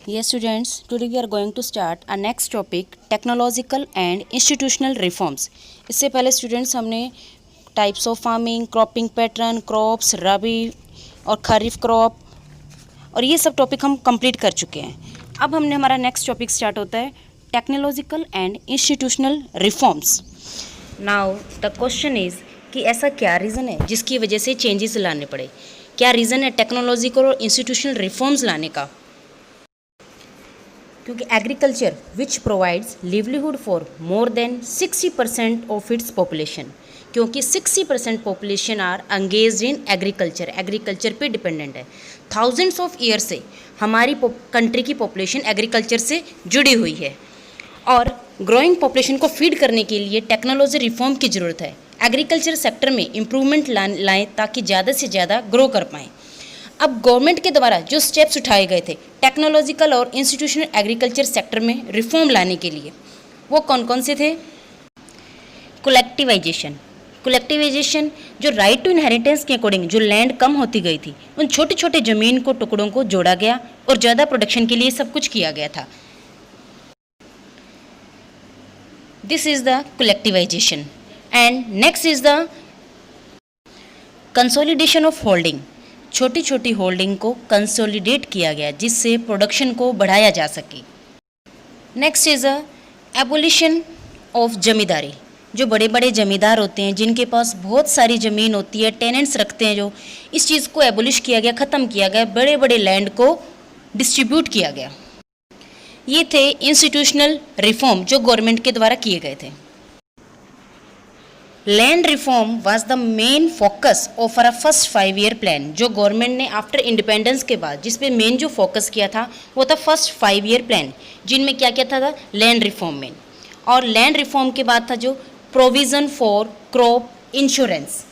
Yes, students, today we are going to start our next topic, technological and institutional reforms. इससे पहले students हमने types of farming, cropping pattern, crops, rabi और kharif crop और ये सब topic हम कंप्लीट कर चुके हैं। अब हमने हमारा नेक्स्ट टॉपिक स्टार्ट होता है technological and institutional reforms. Now the question is कि ऐसा क्या रीज़न है जिसकी वजह से चेंजेस लाने पड़े, क्या रीज़न है टेक्नोलॉजिकल और इंस्टीट्यूशनल रिफॉर्म्स लाने का? क्योंकि agriculture which provides livelihood for more than 60% of its population, क्योंकि 60% population are engaged in agriculture पे डिपेंडेंट है। थाउजेंड्स ऑफ ईयर से हमारी कंट्री की पॉपुलेशन एग्रीकल्चर से जुड़ी हुई है और ग्रोइंग पॉपुलेशन को फीड करने के लिए टेक्नोलॉजी रिफॉर्म की ज़रूरत है। एग्रीकल्चर सेक्टर में इम्प्रूवमेंट लाएँ ताकि ज़्यादा से ज़्यादा ग्रो कर पाएँ। अब गवर्नमेंट के द्वारा जो स्टेप्स उठाए गए थे टेक्नोलॉजिकल और इंस्टीट्यूशनल एग्रीकल्चर सेक्टर में रिफॉर्म लाने के लिए, वो कौन कौन से थे? कलेक्टिवाइजेशन जो राइट टू इनहेरिटेंस के अकॉर्डिंग जो लैंड कम होती गई थी उन छोटे छोटे ज़मीन को टुकड़ों को जोड़ा गया और ज़्यादा प्रोडक्शन के लिए सब कुछ किया गया था। This is the collectivisation. And next is the consolidation of holding. छोटी छोटी होल्डिंग को कंसोलिडेट किया गया जिससे प्रोडक्शन को बढ़ाया जा सके। Next is a abolition of zamindari. जो बड़े बड़े जमींदार होते हैं जिनके पास बहुत सारी ज़मीन होती है, टेनेंट्स रखते हैं, जो इस चीज़ को एबोलिश किया गया, ख़त्म किया गया, बड़े बड़े लैंड को डिस्ट्रीब्यूट किया गया। ये थे इंस्टीट्यूशनल रिफॉर्म जो गवर्नमेंट के द्वारा किए गए थे। Land reform was the main focus of our first 5 year plan. जो गवर्नमेंट ने आफ्टर इंडिपेंडेंस के बाद जिस पे मेन जो फोकस किया था वो था फर्स्ट 5 ईयर प्लान, जिनमें क्या क्या था लैंड रिफॉर्म में। और लैंड रिफॉर्म के बाद था जो provision for crop insurance.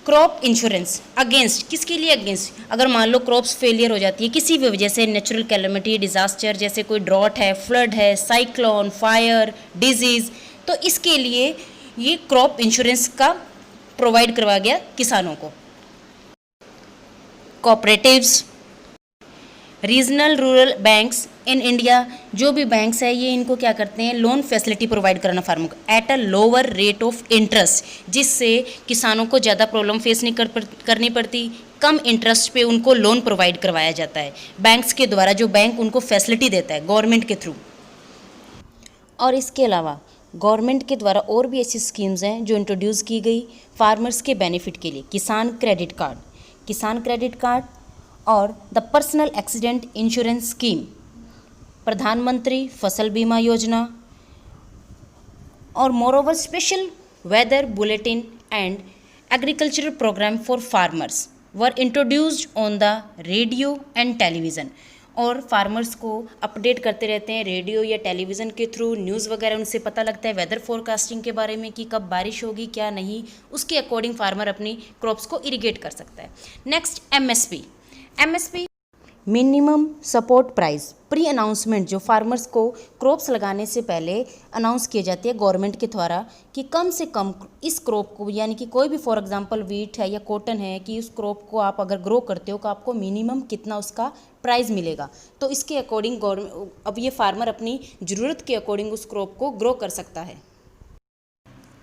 Crop insurance against किसके लिए? अगेंस्ट अगर मान लो क्रॉप्स फेलियर हो जाती है किसी भी वजह से, नेचुरल कैलेमिटी, डिज़ास्टर, जैसे कोई ड्रॉट है, फ्लड है, साइक्लोन, फायर, डिजीज़, तो इसके लिए ये क्रॉप इंश्योरेंस का प्रोवाइड करवाया गया किसानों को। Cooperatives, regional rural banks in India, जो भी बैंक्स है ये इनको क्या करते हैं, लोन फैसिलिटी प्रोवाइड कराना फार्मर को at a lower rate of interest, जिससे किसानों को ज़्यादा प्रॉब्लम फेस नहीं करनी पड़ती, कम इंटरेस्ट पे उनको लोन प्रोवाइड करवाया जाता है बैंक्स के द्वारा, जो बैंक उनको फैसिलिटी देता है गवर्नमेंट के थ्रू। और इसके अलावा गवर्नमेंट के द्वारा और भी ऐसी स्कीम्स हैं जो इंट्रोड्यूस की गई फार्मर्स के बेनिफिट के लिए। किसान क्रेडिट कार्ड और the personal accident insurance scheme, Pradhan Mantri Fasal Bima Yojana, और moreover special weather bulletin and agricultural program for farmers were introduced on the radio and television. और फार्मर्स को अपडेट करते रहते हैं रेडियो या टेलीविज़न के थ्रू, न्यूज़ वगैरह उनसे पता लगता है वेदर फोरकास्टिंग के बारे में कि कब बारिश होगी क्या नहीं, उसके अकॉर्डिंग फार्मर अपनी क्रॉप्स को इरिगेट कर सकता है। Next MSP minimum support price, pre announcement, जो फार्मर्स को क्रॉप्स लगाने से पहले अनाउंस किए जाती है गवर्नमेंट के द्वारा कि कम से कम इस क्रॉप को, यानी कि कोई भी फॉर एग्जांपल वीट है या कॉटन है, कि उस क्रॉप को आप अगर ग्रो करते हो तो आपको मिनिमम कितना उसका प्राइस मिलेगा। तो इसके अकॉर्डिंग गवर्नमेंट, अब ये फार्मर अपनी ज़रूरत के अकॉर्डिंग उस क्रॉप को ग्रो कर सकता है।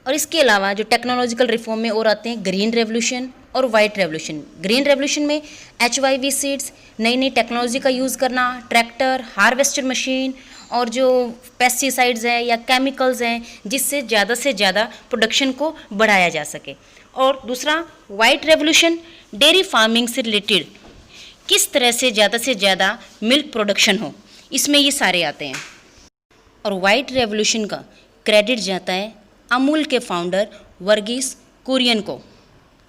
और इसके अलावा जो टेक्नोलॉजिकल रिफॉर्म में और आते हैं ग्रीन रेवोल्यूशन और वाइट रेवोल्यूशन। ग्रीन रेवोल्यूशन में HYV सीड्स, नई नई टेक्नोलॉजी का यूज़ करना, ट्रैक्टर, हार्वेस्टर मशीन और जो पेस्टिसाइड्स हैं या केमिकल्स हैं, जिससे से ज़्यादा प्रोडक्शन को बढ़ाया जा सके। और दूसरा वाइट रेवोल्यूशन, डेयरी फार्मिंग से रिलेटेड किस तरह से ज़्यादा मिल्क प्रोडक्शन हो, इसमें ये सारे आते हैं। और वाइट रेवोल्यूशन का क्रेडिट जाता है अमूल के फाउंडर वर्गीस कुरियन को।